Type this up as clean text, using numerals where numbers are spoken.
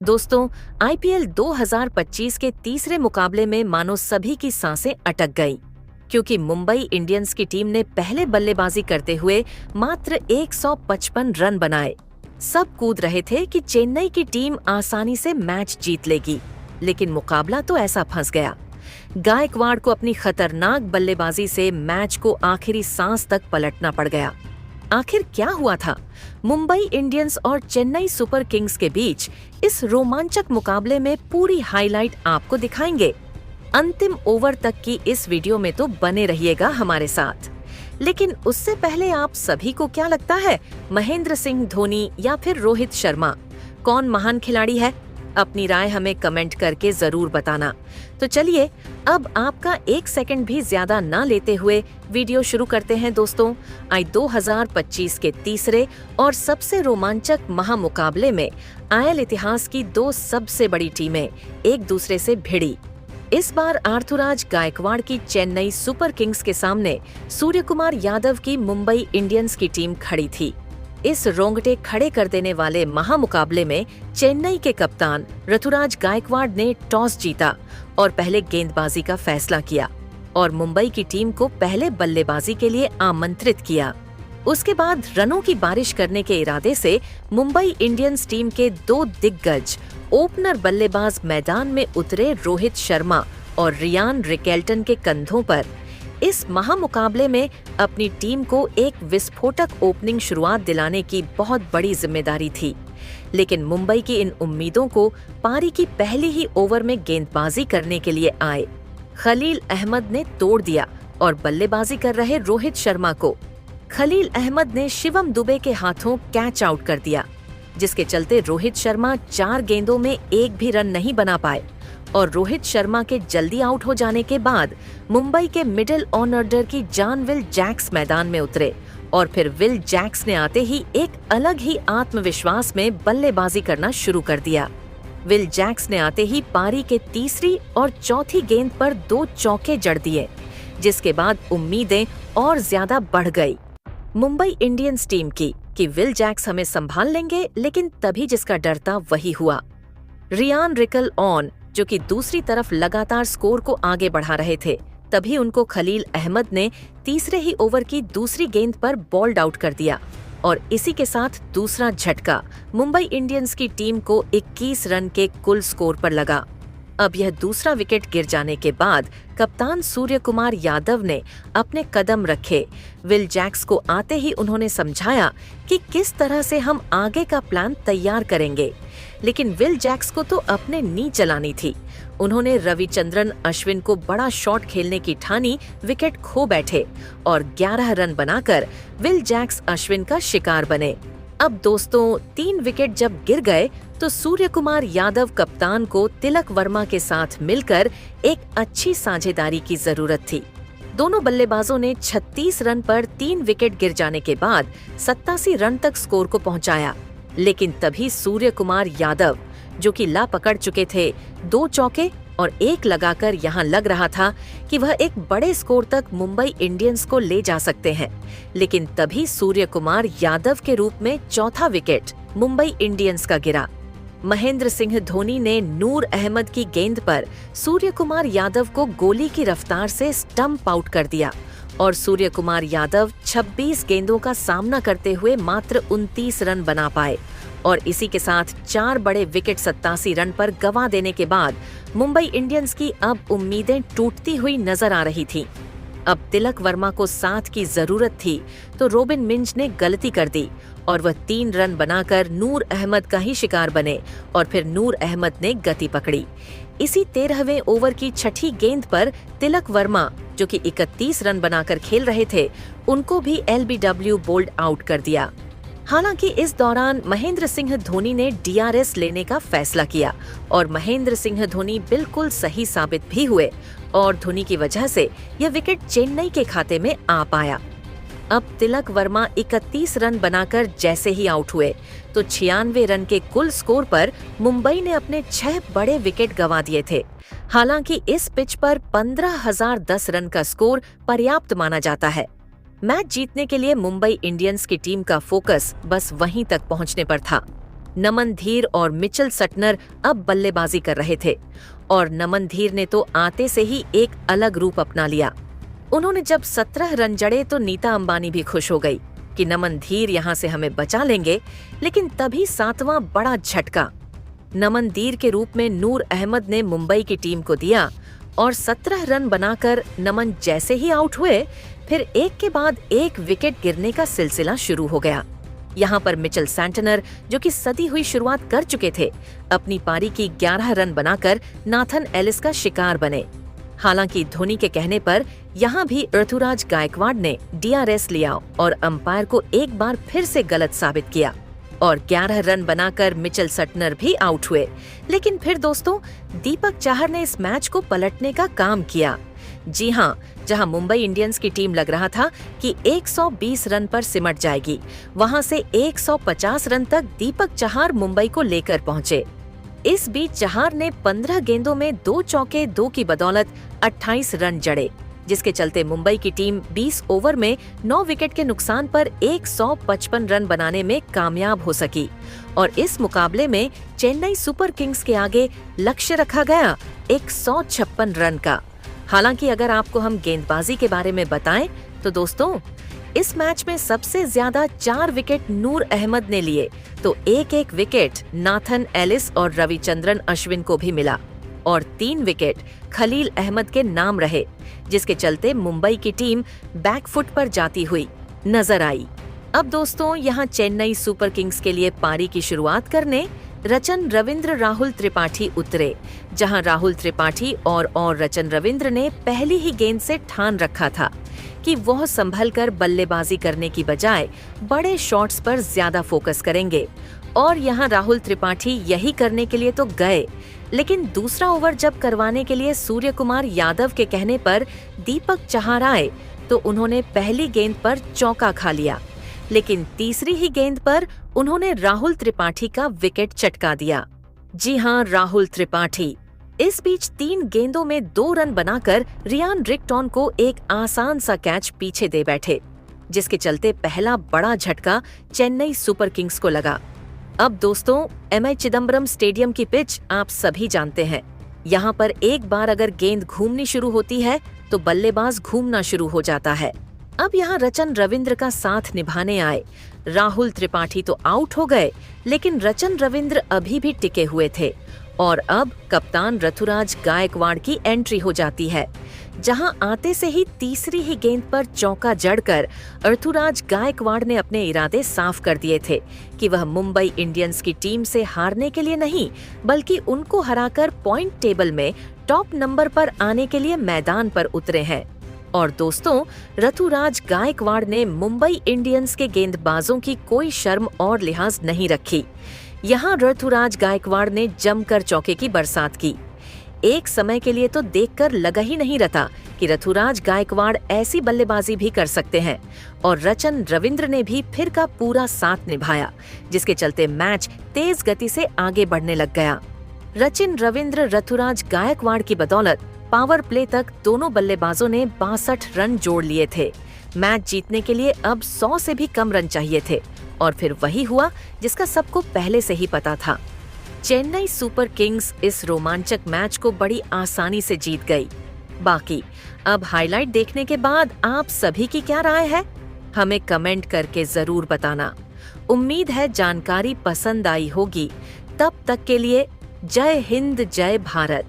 दोस्तों, आईपीएल 2025 के तीसरे मुकाबले में मानो सभी की सांसें अटक गईं, क्योंकि मुंबई इंडियंस की टीम ने पहले बल्लेबाजी करते हुए मात्र 155 रन बनाए। सब कूद रहे थे कि चेन्नई की टीम आसानी से मैच जीत लेगी, लेकिन मुकाबला तो ऐसा फंस गया। गायकवाड़ को अपनी खतरनाक बल्लेबाजी से मैच को आखिरी सांस तक पलटना पड़ गया। आखिर क्या हुआ था? मुंबई इंडियंस और चेन्नई सुपर किंग्स के बीच इस रोमांचक मुकाबले में पूरी हाईलाइट आपको दिखाएंगे। अंतिम ओवर तक की इस वीडियो में तो बने रहिएगा हमारे साथ। लेकिन उससे पहले आप सभी को क्या लगता है, महेंद्र सिंह धोनी या फिर रोहित शर्मा, कौन महान खिलाड़ी है? अपनी राय हमें कमेंट करके जरूर बताना। तो चलिए अब आपका एक सेकंड भी ज्यादा ना लेते हुए वीडियो शुरू करते हैं दोस्तों। आई 2025 के तीसरे और सबसे रोमांचक महामुकाबले में आयल इतिहास की दो सबसे बड़ी टीमें एक दूसरे से भिड़ी। इस बार आर्थुराज गायकवाड़ की चेन्नई सुपर किंग्स के सामने सूर्यकुमार यादव की मुंबई इंडियंस की टीम खड़ी थी। इस रोंगटे खड़े कर देने वाले महामुकाबले में चेन्नई के कप्तान ऋतुराज गायकवाड़ ने टॉस जीता और पहले गेंदबाजी का फैसला किया और मुंबई की टीम को पहले बल्लेबाजी के लिए आमंत्रित किया। उसके बाद रनों की बारिश करने के इरादे से मुंबई इंडियंस टीम के दो दिग्गज ओपनर बल्लेबाज मैदान में उतरे रोहित शर्मा और रियान रिकेल्टन के कंधों पर। इस महामुकाबले में अपनी टीम को एक विस्फोटक ओपनिंग शुरुआत दिलाने की बहुत बड़ी जिम्मेदारी थी, लेकिन मुंबई की इन उम्मीदों को पारी की पहली ही ओवर में गेंदबाजी करने के लिए आए खलील अहमद ने तोड़ दिया और बल्लेबाजी कर रहे रोहित शर्मा को खलील अहमद ने शिवम दुबे के हाथों कैच आउट कर दिया, जिसके चलते रोहित शर्मा 4 गेंदों में एक भी रन नहीं बना पाए। और रोहित शर्मा के जल्दी आउट हो जाने के बाद मुंबई के मिडिल ऑर्डर की जान विल जैक्स मैदान में उतरे और फिर विल जैक्स ने आते ही एक अलग ही आत्मविश्वास में बल्लेबाजी करना शुरू कर दिया। विल जैक्स ने आते ही पारी के तीसरी और चौथी गेंद पर 2 चौके जड़ दिए, जिसके बाद उम्मीदें और ज्यादा बढ़ गई मुंबई इंडियंस टीम की कि विल जैक्स हमें संभाल लेंगे, लेकिन तभी जिसका डर था वही हुआ। रियान रिकल ऑन, जो कि दूसरी तरफ लगातार स्कोर को आगे बढ़ा रहे थे, तभी उनको खलील अहमद ने तीसरे ही ओवर की दूसरी गेंद पर बॉल्ड आउट कर दिया और इसी के साथ दूसरा झटका मुंबई इंडियंस की टीम को 21 रन के कुल स्कोर पर लगा। अब यह दूसरा विकेट गिर जाने के बाद कप्तान सूर्यकुमार यादव ने अपने कदम रखे। विल जैक्स को आते ही उन्होंने समझाया कि किस तरह से हम आगे का प्लान तैयार करेंगे, लेकिन विल जैक्स को तो अपने नी चलानी थी। उन्होंने रविचंद्रन अश्विन को बड़ा शॉट खेलने की ठानी, विकेट खो बैठे और 11 रन बनाकर विल जैक्स अश्विन का शिकार बने। अब दोस्तों 3 विकेट जब गिर गए तो सूर्यकुमार यादव कप्तान को तिलक वर्मा के साथ मिलकर एक अच्छी साझेदारी की जरूरत थी। दोनों बल्लेबाजों ने 36 रन पर 3 विकेट गिर जाने के बाद 87 रन तक स्कोर को पहुंचाया, लेकिन तभी सूर्यकुमार यादव, जो कि लापकड़ चुके थे, 2 चौके और 1 लगाकर यहाँ लग रहा था कि वह एक बड़े स्कोर तक मुंबई इंडियंस को ले जा सकते हैं, लेकिन तभी सूर्यकुमार यादव के रूप में चौथा विकेट मुंबई इंडियंस का गिरा। महेंद्र सिंह धोनी ने नूर अहमद की गेंद पर सूर्यकुमार यादव को गोली की रफ्तार से स्टंप आउट कर दिया और सूर्यकुमार यादव 26 गेंदों का सामना करते हुए मात्र 29 रन बना पाए और इसी के साथ 4 बड़े विकेट 87 रन पर गंवा देने के बाद मुंबई इंडियंस की अब उम्मीदें टूटती हुई नजर आ रही थीं। अब तिलक वर्मा को साथ की जरूरत थी तो रोबिन मिंज ने गलती कर दी और वह 3 रन बनाकर नूर अहमद का ही शिकार बने और फिर नूर अहमद ने गति पकड़ी। इसी 13वें ओवर की छठी गेंद पर तिलक वर्मा, जो कि 31 रन बनाकर खेल रहे थे, उनको भी एलबीडब्ल्यू बोल्ड आउट कर दिया। हालांकि इस दौरान महेंद्र सिंह धोनी ने डीआरएस लेने का फैसला किया और महेंद्र सिंह धोनी बिल्कुल सही साबित भी हुए और धोनी की वजह से यह विकेट चेन्नई के खाते में आ पाया। अब तिलक वर्मा 31 रन बनाकर जैसे ही आउट हुए तो 96 रन के कुल स्कोर पर मुंबई ने अपने 6 बड़े विकेट गंवा दिए थे। हालांकि इस पिच पर 15,010 रन का स्कोर पर्याप्त माना जाता है। मैच जीतने के लिए मुंबई इंडियंस की टीम का फोकस बस वहीं तक पहुंचने पर था। नमन धीर और मिचेल सटनर अब बल्लेबाजी कर रहे थे और नमन धीर ने तो आते से ही एक अलग रूप अपना लिया। उन्होंने जब 17 रन जड़े तो नीता अंबानी भी खुश हो गई कि नमन धीर यहाँ से हमें बचा लेंगे, लेकिन तभी 7वां बड़ा झटका नमन धीर के रूप में नूर अहमद ने मुंबई की टीम को दिया और 17 रन बनाकर नमन जैसे ही आउट हुए, फिर एक के बाद एक विकेट गिरने का सिलसिला शुरू हो गया। यहाँ पर मिचेल सैंटनर, जो कि सदी हुई शुरुआत कर चुके थे, अपनी पारी की 11 रन बनाकर नाथन एलिस का शिकार बने। हालांकि धोनी के कहने पर यहाँ भी ऋतुराज गायकवाड़ ने DRS लिया और अंपायर को एक बार फिर से गलत साबित किया और 11 रन बनाकर मिचेल सटनर भी आउट हुए। लेकिन फिर दोस्तों, दीपक चाहर ने इस मैच को पलटने का काम किया। जी हाँ, जहां मुंबई इंडियंस की टीम लग रहा था कि 120 रन पर सिमट जाएगी, वहां से 150 रन तक दीपक चाहर मुंबई को लेकर पहुंचे। इस बीच चाहर ने 15 गेंदों में 2 चौके 2 की बदौलत 28 रन जड़े, जिसके चलते मुंबई की टीम 20 ओवर में 9 विकेट के नुकसान पर 155 रन बनाने में कामयाब हो सकी और इस मुकाबले में चेन्नई सुपर किंग्स के आगे लक्ष्य रखा गया 156 रन का। हालांकि अगर आपको हम गेंदबाजी के बारे में बताएं तो दोस्तों, इस मैच में सबसे ज्यादा 4 विकेट नूर अहमद ने लिए तो एक विकेट नाथन एलिस और रविचंद्रन अश्विन को भी मिला और 3 विकेट खलील अहमद के नाम रहे, जिसके चलते मुंबई की टीम बैकफुट पर जाती हुई नजर आई। अब दोस्तों, यहाँ चेन्नई सुपर किंग्स के लिए पारी की शुरुआत करने रचन रविंद्र राहुल त्रिपाठी उतरे, जहां राहुल त्रिपाठी और रचन रविंद्र ने पहली ही गेंद से ठान रखा था कि वह संभलकर बल्लेबाजी करने की बजाय बड़े शॉट्स पर ज्यादा फोकस करेंगे और यहां राहुल त्रिपाठी यही करने के लिए तो गए, लेकिन दूसरा ओवर जब करवाने के लिए सूर्य कुमार यादव के कहने पर दीपक चाहर आए तो उन्होंने पहली गेंद पर चौका खा लिया, लेकिन तीसरी ही गेंद पर उन्होंने राहुल त्रिपाठी का विकेट चटका दिया। जी हां, राहुल त्रिपाठी। इस बीच 3 गेंदों में 2 रन बनाकर रियान रिक्टन को एक आसान सा कैच पीछे दे बैठे, जिसके चलते पहला बड़ा झटका चेन्नई सुपर किंग्स को लगा। अब दोस्तों, MI चिदम्बरम स्टेडियम की पिच आप सभी जानते हैं। यहाँ पर एक बार अगर गेंद घूमनी शुरू होती है तो बल्लेबाज घूमना शुरू हो जाता है। अब यहाँ रचन रविंद्र का साथ निभाने आए राहुल त्रिपाठी तो आउट हो गए, लेकिन रचन रविंद्र अभी भी टिके हुए थे और अब कप्तान ऋतुराज गायकवाड़ की एंट्री हो जाती है, जहां आते से ही तीसरी ही गेंद पर चौका जड़कर ऋतुराज गायकवाड़ ने अपने इरादे साफ कर दिए थे कि वह मुंबई इंडियंस की टीम से हारने के लिए नहीं, बल्कि उनको हराकर पॉइंट टेबल में टॉप नंबर पर आने के लिए मैदान पर उतरे हैं। और दोस्तों, ऋतुराज गायकवाड़ ने मुंबई इंडियंस के गेंदबाजों की कोई शर्म और लिहाज नहीं रखी। यहाँ ऋतुराज गायकवाड़ ने जमकर चौके की बरसात की। एक समय के लिए तो देखकर लगा ही नहीं रहता कि ऋतुराज गायकवाड़ ऐसी बल्लेबाजी भी कर सकते हैं और रचन रविंद्र ने भी फिर का पूरा साथ निभाया, जिसके चलते मैच तेज गति से आगे बढ़ने लग गया। रचिन रविंद्र ऋतुराज गायकवाड़ की बदौलत पावर प्ले तक दोनों बल्लेबाजों ने 62 रन जोड़ लिए थे। मैच जीतने के लिए अब 100 से भी कम रन चाहिए थे और फिर वही हुआ जिसका सबको पहले से ही पता था। चेन्नई सुपर किंग्स इस रोमांचक मैच को बड़ी आसानी से जीत गई। बाकी अब हाईलाइट देखने के बाद आप सभी की क्या राय है, हमें कमेंट करके जरूर बताना। उम्मीद है जानकारी पसंद आई होगी। तब तक के लिए जय हिंद, जय भारत।